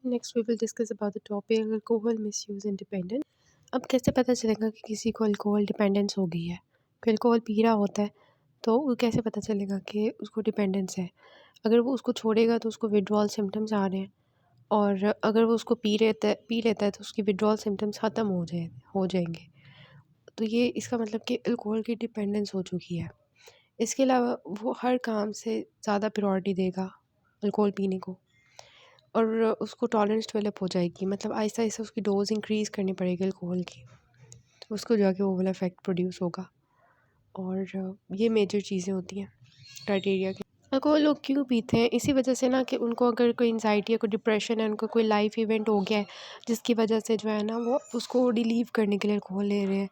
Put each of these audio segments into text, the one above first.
Next we will discuss about the topic alcohol misuse and dependence. अब कैसे पता चलेगा कि किसी को अल्कोहल डिपेंडेंस हो गई है? कोई अल्कोहल पी रहा होता है तो वो कैसे पता चलेगा कि उसको डिपेंडेंस है? अगर वो उसको छोड़ेगा तो उसको विथड्रॉल सिम्पटम्स आ रहे हैं, और अगर वो उसको पी लेता है तो उसकी विथड्रॉल सिम्पटम्स ख़त्म हो जाएंगे। तो ये इसका मतलब कि अल्कोहल की डिपेंडेंस हो चुकी है। इसके अलावा वो हर काम से ज़्यादा प्रायोरिटी देगा अल्कोहल पीने को, और उसको टॉलरेंस डेवलप हो जाएगी, मतलब आहिस्ता-आहिस्ता उसकी डोज़ इंक्रीज़ करनी पड़ेगी अल्कोहल की, तो उसको जाके वो वाला इफ़ेक्ट प्रोड्यूस होगा। और ये मेजर चीज़ें होती हैं क्राइटेरिया के। अल्कोहल लोग क्यों पीते हैं? इसी वजह से ना कि उनको अगर कोई एंग्ज़ायटी या कोई डिप्रेशन है, उनको कोई लाइफ़ इवेंट हो गया है, जिसकी वजह से जो है ना वो उसको रिलीव करने के लिए अल्कोहल ले रहे हैं,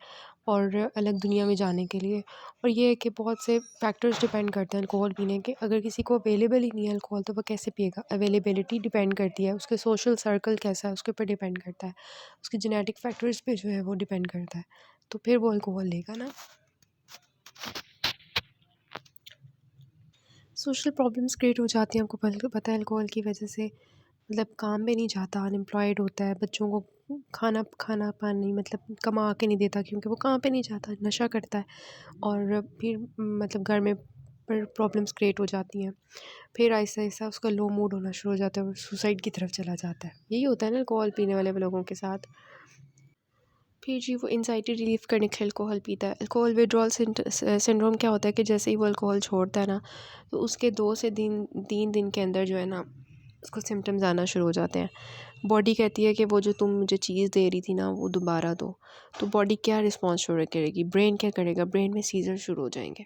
और अलग दुनिया में जाने के लिए। और ये है कि बहुत से फैक्टर्स डिपेंड करते हैं अल्कोहल पीने के। अगर किसी को अवेलेबल ही नहीं है अल्कोहल तो वो कैसे पिएगा? अवेलेबिलिटी डिपेंड करती है, उसके सोशल सर्कल कैसा है उसके ऊपर डिपेंड करता है, उसके जेनेटिक फैक्टर्स पे जो है वो डिपेंड करता है, तो फिर वो अल्कोहल लेगा ना। सोशल प्रॉब्लम्स क्रिएट हो जाती हैं, आपको पता है अल्कोहल की वजह से, मतलब काम पे नहीं जाता, अनएम्प्लॉयड होता है, बच्चों को खाना खाना पानी मतलब कमा के नहीं देता क्योंकि वो काम पे नहीं जाता, नशा करता है। और फिर मतलब घर में पर प्रॉब्लम्स क्रिएट हो जाती हैं। फिर आहिस्ता-आहिस्ता उसका लो मूड होना शुरू हो जाता है और सुसाइड की तरफ चला जाता है। यही होता है ना अल्कोहल पीने वाले लोगों के साथ। फिर जी वो एंग्ज़ायटी रिलीफ़ करने के लिए अल्कोहल पीता है। अल्कोहल विथड्रॉल सिंड्रोम क्या होता है कि जैसे ही वो अल्कोहल छोड़ता है ना, तो उसके 2 से 3 दिन के अंदर जो है ना, उसको सिम्पटम्स आना शुरू हो जाते हैं। बॉडी कहती है कि वो जो तुम मुझे चीज़ दे रही थी ना, वो दोबारा दो। तो बॉडी क्या रिस्पॉन्स शुरू करेगी? ब्रेन क्या करेगा? ब्रेन में सीज़र शुरू हो जाएँगे।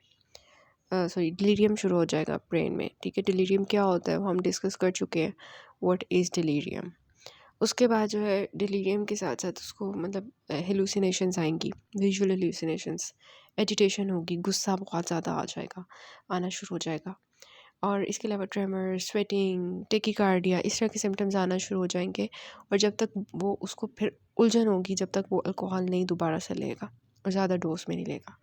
सॉरी, डिलीरियम शुरू हो जाएगा ब्रेन में, ठीक है? डिलीरियम क्या होता है वो हम डिस्कस कर चुके हैं, व्हाट इज़ डिलीरियम। उसके बाद जो है डिलीरियम के साथ साथ उसको मतलब हेलुसिनेशंस आएंगी, विजुअल हेलुसिनेशंस, एजिटेशन होगी, गुस्सा बहुत ज़्यादा आना शुरू हो जाएगा। और इसके अलावा ट्रेमर, स्वेटिंग, टेकिकार्डिया, इस तरह के सिम्टम्स आना शुरू हो जाएंगे। और जब तक वो उसको फिर उलझन होगी, जब तक वो अल्कोहल नहीं दोबारा से लेगा और ज़्यादा डोज में नहीं लेगा,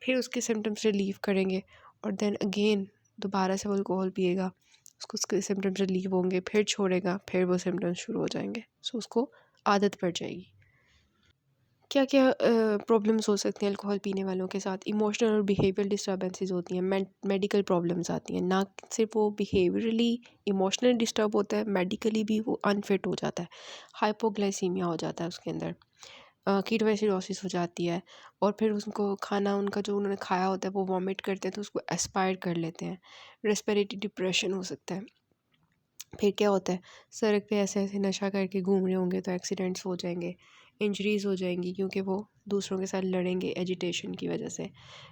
फिर उसके सिम्टम्स रिलीव करेंगे, और देन अगेन दोबारा से वो अल्कोहल पिएगा, उसको उसके सिम्टम्स रिलीव होंगे, फिर छोड़ेगा, फिर वो सिम्टम्स शुरू हो जाएंगे, सो उसको आदत पड़ जाएगी। क्या क्या प्रॉब्लम्स हो सकती हैं अल्कोहल पीने वालों के साथ? इमोशनल और बिहेवियल डिस्टर्बेंसेस होती हैं, मेडिकल प्रॉब्लम्स आती हैं, ना सिर्फ वो बिहेवियरली इमोशनली डिस्टर्ब होता है, मेडिकली भी वो अनफिट हो जाता है, हाइपोग्लाइसीमिया हो जाता है उसके अंदर, कीटोएसिडोसिस हो जाती है, और फिर उनको खाना उनका जो उन्होंने खाया होता है वो वॉमिट करते हैं तो उसको एस्पायर कर लेते हैं, रेस्पिरेटरी डिप्रेशन हो सकता है। फिर क्या होता है, सड़क पे ऐसे ऐसे नशा करके घूम रहे होंगे तो एक्सीडेंट्स हो जाएंगे, इंजरीज़ हो जाएंगी, क्योंकि वो दूसरों के साथ लड़ेंगे एजिटेशन की वजह से।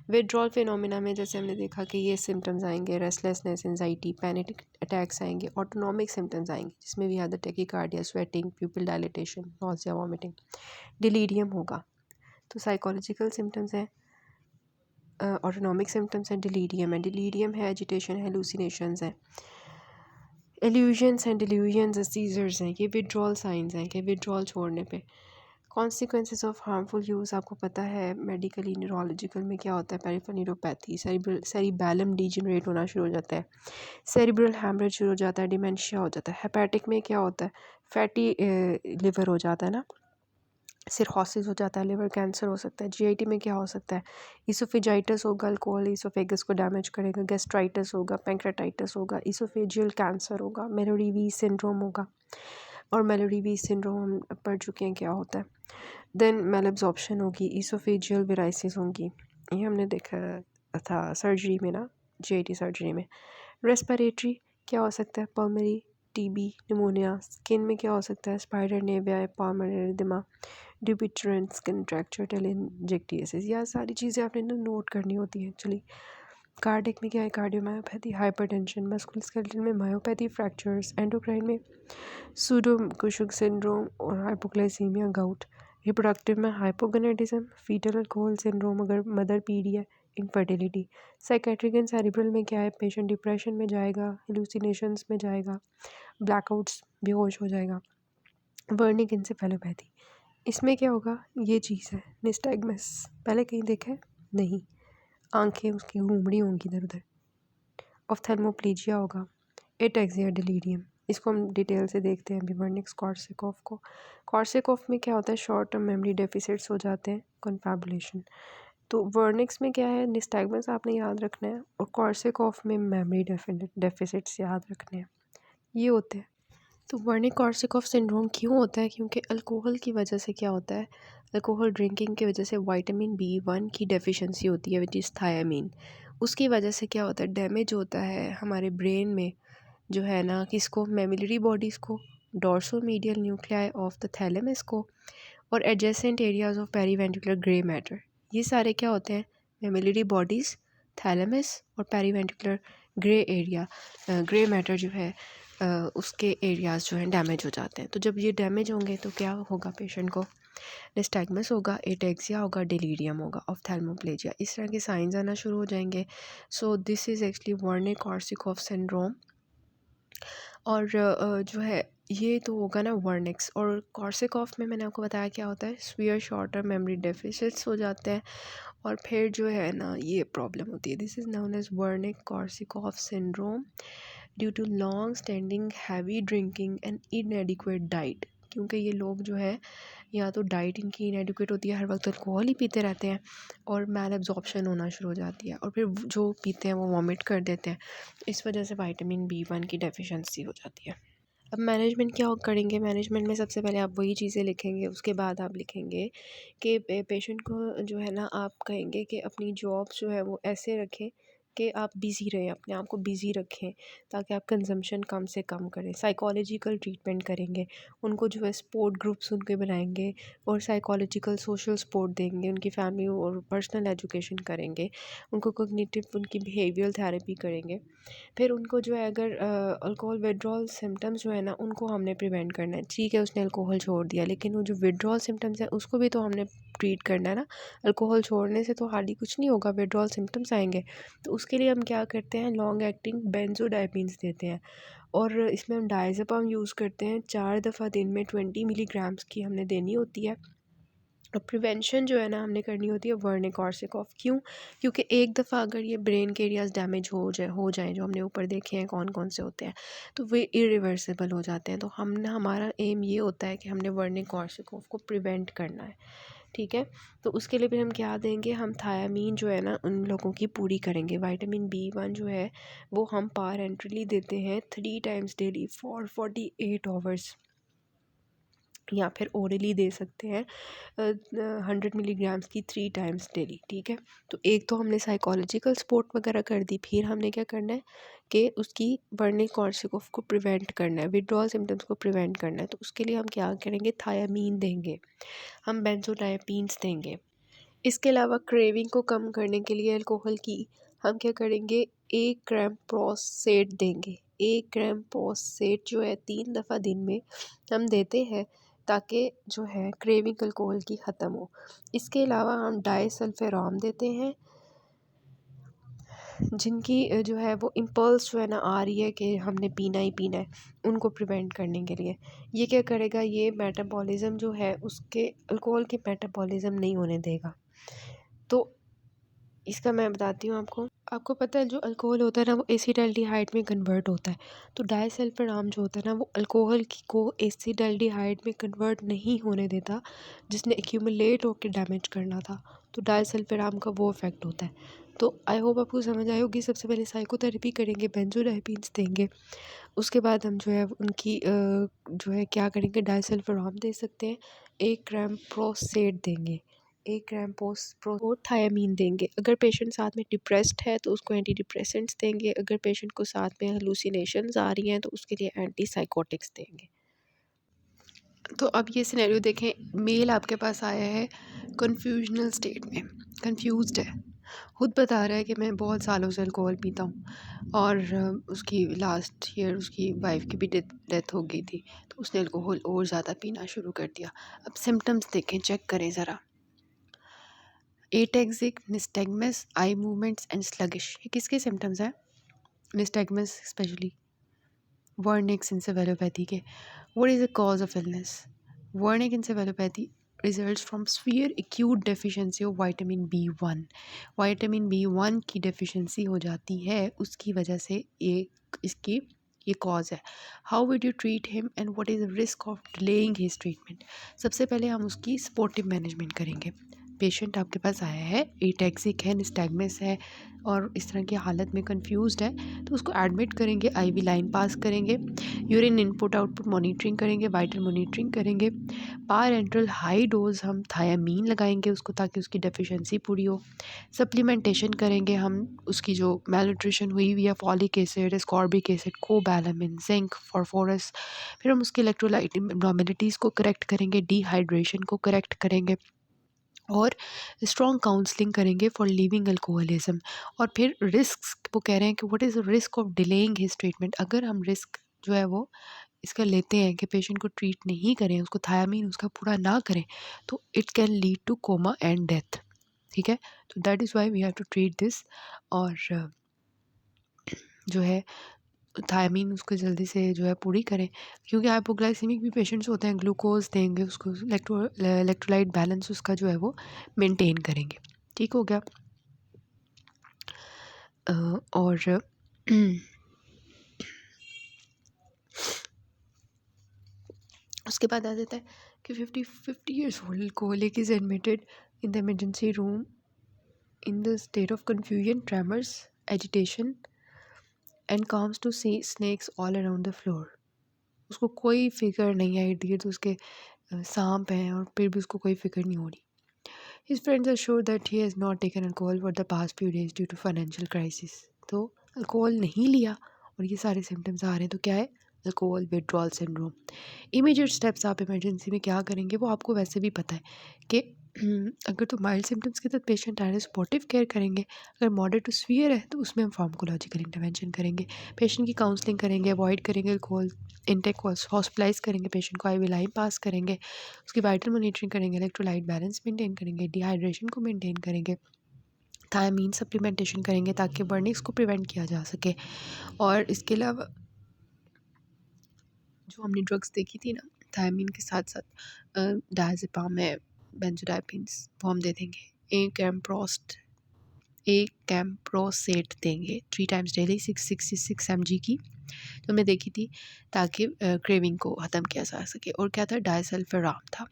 विथड्रॉल फिनोमिना में जैसे हमने देखा कि ये सिम्टम्स आएंगे, रेस्टलेसनेस, एंजाइटी, पैनिक अटैक्स आएंगे, ऑटोनॉमिक सिम्टम्स आएंगे जिसमें भी आता है tachycardia, sweating, प्यूपिल dilatation, nausea, vomiting, delirium होगा। तो साइकोलॉजिकल सिम्टम्स हैं, ऑटोनॉमिक सिम्टम्स हैं, डिलीरियम है, एजिटेशन है, हेलुसिनेशंस हैं, एल्यूजन्स हैं, डिल्यूजन्स हैं, सीजर्स हैं। ये विड्रॉल साइंस हैं कि विड्रॉल छोड़ने पे कॉन्सिक्वेंसेस ऑफ हार्मफुल यूज़ आपको पता है। मेडिकली न्यूरोलॉजिकल में क्या होता है, पेरिफेरल न्यूरोपैथी, सेरिबैलम डीजनरेट होना शुरू हो जाता है, सेरिब्रल हैमरेज शुरू हो जाता है, डिमेंशिया हो जाता है। हेपेटिक में क्या होता है, फैटी लिवर हो जाता है ना, सिरहोसिस हो जाता है, लिवर कैंसर हो सकता है। जीआईटी में क्या हो सकता है, इसोफेजाइटिस होगा, अल्कोहल इसोफेगस को डैमेज करेगा, गैस्ट्राइटिस होगा, पैंक्रेटाइटिस होगा, इसोफेजियल कैंसर होगा, मेलोडी सिंड्रोम होगा। और मेलोडी सिंड्रोम हम पढ़ चुके हैं क्या होता है। देन मेलअब्जॉर्प्शन होगी, इसोफेजियल वेराइसिस होंगी, ये हमने देखा था सर्जरी में ना, जीआईटी सर्जरी में। रेस्पिरेटरी क्या हो सकता है, पल्मरी, टीबी, निमोनिया। स्किन में क्या हो सकता है, स्पाइडर नेविया, पाल्मोनरी एडिमा, ड्यूपिट्रेंस कंट्रैक्चर, टेलेंजेक्टियासिस। यह सारी चीज़ें आपने नोट करनी होती हैं एक्चुअली। कार्डिक में क्या है, कार्डियोमायोपैथी, हाइपरटेंशन, मस्कुलोस्केलेटल में मायोपैथी, फ्रैक्चर्स, एंडोक्राइन में सूडो कुशुग सिंड्रोम और हाइपोग्लाइसीमिया, गाउट। रिप्रोडक्टिव में हाइपोगोनाडिज्म, फीटल अल्कोहल सिंड्रोम अगर मदर पी रही है, इनफर्टिलिटी। साइकेट्रिक एंड सेरिब्रल में क्या है, पेशेंट डिप्रेशन में जाएगा, हेलुसिनेशंस में जाएगा, ब्लैकआउट्स, बेहोश हो जाएगा। वर्निक इंसेफेलोपैथी, इसमें क्या होगा, ये चीज़ है निस्टैग्मस, पहले कहीं देखा है नहीं, आंखें उसकी घूम रही होंगी इधर उधर। ऑफ्थेल्मोप्लीजिया होगा, एटेक्सिया, डिलीरियम। इसको हम डिटेल से देखते हैं अभी वर्निक्स कॉर्सेकॉफ को। कॉर्सेकॉफ में क्या होता है, शॉर्ट टर्म मेमोरी डेफिसिट्स हो जाते हैं, कॉन्फैबुलेशन। तो वर्निक्स में क्या है, निस्टैगमस आपने याद रखना है और कॉर्सेकॉफ में मेमोरी डेफिसिट्स याद रखने हैं, ये होते हैं। तो वर्निक कॉर्सेकॉफ सिंड्रोम क्यों होता है, क्योंकि अल्कोहल की वजह से क्या होता है, अल्कोहल ड्रिंकिंग की वजह से विटामिन B1 की डेफिशिएंसी होती है विच इज़ थायामीन। उसकी वजह से क्या होता है, डैमेज होता है हमारे ब्रेन में, जो है ना, किसको, मेमिलरी बॉडीज़ को, डॉर्सोमीडियल न्यूक्लियाई ऑफ द थैलेमस को, और adjacent areas of periventricular grey matter. ये सारे क्या होते हैं, मेमिलरी बॉडीज़, थैलेमस और periventricular grey area, grey matter जो है उसके एरियाज़ जो हैं डैमेज हो जाते हैं। तो जब ये डैमेज होंगे तो क्या होगा, पेशेंट को निस्टैगमस होगा, एटेक्सिया होगा, डिलीरियम होगा, ऑफ्थैल्मोप्लेजिया, इस तरह के साइंस आना शुरू हो जाएंगे। So this is actually Wernicke Korsakoff syndrome. और जो है ये तो होगा ना वर्निक्स। और कॉर्सिकॉफ में मैंने आपको बताया क्या होता है, severe short term memory deficits हो जाते हैं और फिर जो है ना ये प्रॉब्लम होती है। This is known as Wernicke Korsakoff syndrome due to long standing heavy drinking and inadequate diet. क्योंकि ये लोग जो है, या तो डाइट इनकी इनएडिक्वेट होती है, हर वक्त अल्कोहल ही पीते रहते हैं, और मैल एब्जॉर्प्शन होना शुरू हो जाती है, और फिर जो पीते हैं वो वॉमिट कर देते हैं। इस वजह से विटामिन B1 की डेफिशिएंसी हो जाती है। अब मैनेजमेंट क्या करेंगे, मैनेजमेंट में सबसे पहले आप वही चीज़ें लिखेंगे, उसके बाद आप लिखेंगे कि पेशेंट को जो है ना, आप कहेंगे कि अपनी जॉब जो है वो ऐसे रखें कि आप बिज़ी रहें, अपने आप को बिज़ी रखें, ताकि आप कंजम्पशन कम से कम करें। साइकोलॉजिकल ट्रीटमेंट करेंगे, उनको जो है स्पोर्ट ग्रुप्स उनके बनाएंगे और साइकोलॉजिकल सोशल सपोर्ट देंगे, उनकी फैमिली और पर्सनल एजुकेशन करेंगे, उनको कोग्निटिव उनकी बिहेवियरल थेरेपी करेंगे। फिर उनको जो है, अगर अल्कोहल विड्रॉल सिम्टम्स जो है ना, उनको हमने प्रिवेंट करना है। ठीक है, उसने अल्कोहल छोड़ दिया, लेकिन वो जो विड्रॉल सिम्टम्स हैं उसको भी तो हमने ट्रीट करना है ना। अल्कोहल छोड़ने से तो हार्डली कुछ नहीं होगा, विड्रॉल सिम्टम्स आएंगे। तो उसके लिए हम क्या करते हैं, लॉन्ग एक्टिंग बेंजोडाइपिन्स देते हैं, और इसमें हम डायज़ेपाम यूज़ करते हैं। 4 दफ़ा दिन में 20 मिलीग्राम्स की हमने देनी होती है। और प्रिवेंशन जो है ना हमने करनी होती है वर्निक कॉर्सिकॉफ। क्यों, क्योंकि एक दफ़ा अगर ये ब्रेन के एरियाज डैमेज हो जाएं, जो हमने ऊपर देखे हैं कौन कौन से होते हैं, तो वे इरिवर्सिबल हो जाते हैं। तो हमने, हमारा एम ये होता है कि हमने वर्निक कॉर्सिकॉफ को प्रिवेंट करना है। ठीक है, तो उसके लिए फिर हम क्या देंगे, हम थायामीन जो है ना उन लोगों की पूरी करेंगे। विटामिन B1 जो है वो हम पारेंटरली देते हैं 3 टाइम्स डेली फॉर 48 आवर्स, या फिर ओरली दे सकते हैं 100 मिलीग्राम्स की 3 टाइम्स डेली। ठीक है, तो एक तो हमने साइकोलॉजिकल सपोर्ट वगैरह कर दी, फिर हमने क्या करना है कि उसकी वर्निक कॉर्सिकॉफ को प्रिवेंट करना है, विड्रॉल सिम्टम्स को प्रिवेंट करना है। तो उसके लिए हम क्या करेंगे, थायामीन देंगे, हम बेंजोडाइपिन्स देंगे। इसके अलावा क्रेविंग को कम करने के लिए अल्कोहल की, हम क्या करेंगे, 1 ग्राम प्रोसेट देंगे। 1 ग्राम प्रोसेट जो है 3 दफ़ा दिन में हम देते हैं, ताकि जो है क्रेविंग अल्कोहल की ख़त्म हो। इसके अलावा हम डायसल्फेराम देते हैं, जिनकी जो है वो इम्पल्स जो है ना आ रही है कि हमने पीना ही पीना है, उनको प्रिवेंट करने के लिए। ये क्या करेगा, ये मेटाबॉलिज्म जो है उसके, अल्कोहल के मेटाबॉलिज्म नहीं होने देगा। तो इसका मैं बताती हूँ आपको। आपको पता है जो अल्कोहल होता है ना वो एसिटाल्डिहाइड में कन्वर्ट होता है। तो डायसल्फिराम जो होता है ना वो अल्कोहल को एसिटाल्डिहाइड में कन्वर्ट नहीं होने देता, जिसने एक्यूमुलेट होकर डैमेज करना था। तो डायसल्फिराम का वो इफ़ेक्ट होता है। तो आई होप आपको समझ आई होगी। सबसे पहले साइकोथेरेपी करेंगे, बेंजोडाइपिन्स देंगे, उसके बाद हम जो है उनकी जो है क्या करेंगे, डायसल्फिराम दे सकते हैं, 1 ग्राम प्रोसेट देंगे, 1 ग्राम थायामीन देंगे। अगर पेशेंट साथ में डिप्रेस्ड है तो उसको एंटी डिप्रेसेंट्स देंगे। अगर पेशेंट को साथ में हेलुसिनेशंस आ रही हैं तो उसके लिए एंटी साइकोटिक्स देंगे। तो अब ये सिनेरियो देखें, मेल आपके पास आया है कन्फ्यूजनल स्टेट में, कंफ्यूज्ड है, खुद बता रहा है कि मैं बहुत सालों से अल्कोहल पीता हूँ, और उसकी लास्ट ईयर उसकी वाइफ की भी डेथ हो गई थी, तो उसने अल्कोहल और ज़्यादा पीना शुरू कर दिया। अब सिम्टम्स देखें, चेक करें ज़रा। एटेक्सिक, निस्टैगमस, आई मूवमेंट्स एंड स्लगिश, ये किसके सिम्टम्स हैं? निस्टैगमस स्पेशली, वर्निक्स इंसेफेलोपैथी के। What is the cause of illness? Wernicke encephalopathy results from severe acute deficiency of vitamin B1। Vitamin B1 की डेफिशिएंसी हो जाती है, उसकी वजह से एक इसकी ये कॉज है। How would you treat him and what is the risk of delaying his treatment. सबसे पहले हम उसकी सपोर्टिव मैनेजमेंट करेंगे। पेशेंट आपके पास आया है, एटैक्सिक है, निस्टैग्मस है और इस तरह की हालत में कंफ्यूज्ड है, तो उसको एडमिट करेंगे, आईवी लाइन पास करेंगे, यूरिन इनपुट आउटपुट मॉनिटरिंग करेंगे, वाइटल मॉनिटरिंग करेंगे, पारेंट्रल हाई डोज हम थायामीन लगाएंगे उसको ताकि उसकी डेफिशिएंसी पूरी हो। सप्लीमेंटेशन करेंगे हम, उसकी जो मैलन्यूट्रिशन हुई हुई है, folic acid, ascorbic acid, cobalamin, zinc, phosphorus. फिर हम उसके इलेक्ट्रोलाइट एब्नॉर्मेलिटीज़ को करेक्ट करेंगे, डिहाइड्रेशन को करेक्ट करेंगे और स्ट्रॉन्ग काउंसलिंग करेंगे फॉर लीविंग अल्कोहलिज्म। और फिर रिस्क वो कह रहे हैं कि what is the risk of delaying his treatment. अगर हम रिस्क जो है वो इसका लेते हैं कि पेशेंट को ट्रीट नहीं करें, उसको थायामीन उसका पूरा ना करें, तो it can lead to coma and death. ठीक है, तो that is why we have to treat this. और जो है थायमीन उसको जल्दी से जो है पूरी करें, क्योंकि हाइपोग्लाइसीमिक भी पेशेंट्स होते हैं, ग्लूकोज देंगे उसको, इलेक्ट्रोलाइट बैलेंस उसका जो है वो मेंटेन करेंगे। ठीक हो गया। और उसके बाद आ जाता है कि 50 years old alcoholic is admitted in the emergency room in the state of confusion, tremors, agitation and comes to see snakes all around the floor। उसको कोई फिक्र नहीं है, इर्द गिर्द उसके सांप हैं और फिर भी उसको कोई फिक्र नहीं हो रही। His friends are sure that he has not taken alcohol for the past few days due to financial crisis। तो अल्कोहल नहीं लिया और ये सारे सिम्टम्स आ रहे हैं, तो क्या है, alcohol withdrawal syndrome. Immediate steps आप इमरजेंसी में क्या करेंगे वो आपको वैसे भी पता है कि अगर तो माइल्ड सिम्टम्स के साथ पेशेंट आ रहे हैं, सपोर्टिव केयर करेंगे। अगर मॉडरेट टू सीवियर है तो उसमें हम फार्माकोलॉजिकल इंटरवेंशन करेंगे, पेशेंट की काउंसलिंग करेंगे, अवॉइड करेंगे अल्कोहल इनटेक, हॉस्पिटलाइज करेंगे पेशेंट को, आईवी लाइन पास करेंगे, उसकी वाइटल मॉनिटरिंग करेंगे, इलेक्ट्रोलाइट बैलेंस मेंटेन करेंगे, डिहाइड्रेशन को मेंटेन करेंगे, थायमीन सप्लीमेंटेशन करेंगे ताकि बर्निंग्स को प्रिवेंट किया जा सके। और इसके अलावा जो हमने ड्रग्स देखी थी ना, थायमीन के साथ साथ डायज़ेपाम है, बेंजोडाइपिन्स वो हम दे देंगे, एक कैम्प्रोसेट देंगे 3 times डेली 666 mg की, जो हमने देखी थी, ताकि क्रेविंग को ख़त्म किया जा सके। और क्या था, डायसल्फिराम था।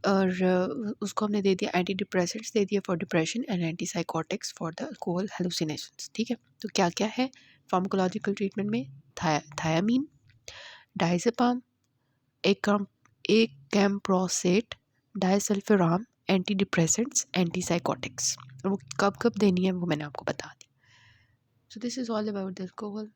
और उसको हमने दे दिया, एंटी डिप्रेसेंट्स दे दिया for depression and anti psychotics for the alcohol hallucinations. ठीक है, तो क्या क्या है फार्माकोलॉजिकल ट्रीटमेंट में, थायामीन, डायज़ेपाम, एक कैम्प्रोसेट, disulfiram, anti depressants, anti psychotics. और वो कब कब देनी है वो मैंने आपको बता दी। So this is all about the alcohol.